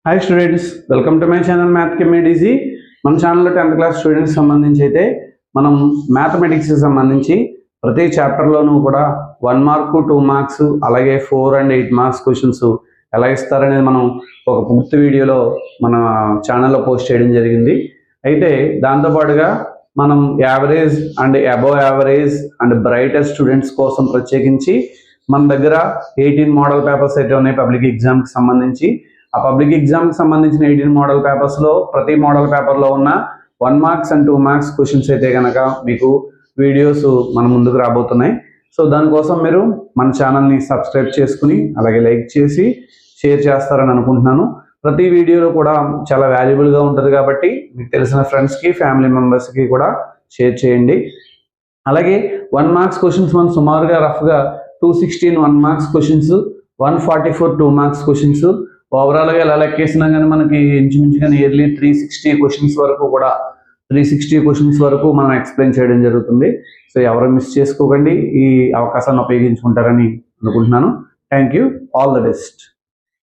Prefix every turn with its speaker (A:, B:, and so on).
A: Hi students, welcome to my channel math కెమెడ్ easy. మన ఛానల్లో 10th క్లాస్ స్టూడెంట్స్ సంబంధించి అయితే మనం మ్యాథమెటిక్స్కి సంబంధించి ప్రతి చాప్టర్లోనూ కూడా 1 మార్క్ 2 మార్క్స్ అలాగే 4 and 8 మార్క్స్ క్వశ్చన్స్ ఎలా ఇస్తారనేది మనం ఒక పూర్తి వీడియోలో మన ఛానల్లో పోస్ట్ చేయడం జరిగింది. అయితే దాంతోపాటుగా మనం average and above average and brightest students కోసం ప్రత్యేకించి మన దగ్గర 18 మోడల్ పేపర్స్ అయితే ఉన్నాయి పబ్లిక్ ఎగ్జామ్కి సంబంధించి. ఆ పబ్లిక్ ఎగ్జామ్కి సంబంధించిన 18 మోడల్ పేపర్స్లో ప్రతి మోడల్ పేపర్లో ఉన్న 1 మార్క్స్ అండ్ 2 మార్క్స్ క్వశ్చన్స్ అయితే కనుక మీకు వీడియోస్ మన ముందుకు రాబోతున్నాయి. సో దానికోసం మీరు మన ఛానల్ని సబ్స్క్రైబ్ చేసుకుని అలాగే లైక్ చేసి షేర్ చేస్తారని అనుకుంటున్నాను. ప్రతి వీడియోలో కూడా చాలా వాల్యుబుల్గా ఉంటుంది కాబట్టి మీకు తెలిసిన ఫ్రెండ్స్కి ఫ్యామిలీ మెంబర్స్కి కూడా షేర్ చేయండి. అలాగే 1 మార్క్స్ క్వశ్చన్స్ మనం సుమారుగా రఫ్గా 216 1 మార్క్స్ క్వశ్చన్స్, 144 2 మార్క్స్ క్వశ్చన్స్, ఓవరాల్గా ఎలా లెక్కేసినా కానీ మనకి ఇంచుమించుగా నియర్లీ 360 క్వశ్చన్స్ వరకు కూడా 360 క్వశ్చన్స్ వరకు మనం ఎక్స్ప్లెయిన్ చేయడం జరుగుతుంది. సో ఎవరు మిస్ చేసుకోకండి, ఈ అవకాశాన్ని ఉపయోగించుకుంటారని అనుకుంటున్నాను. Thank you, all the best.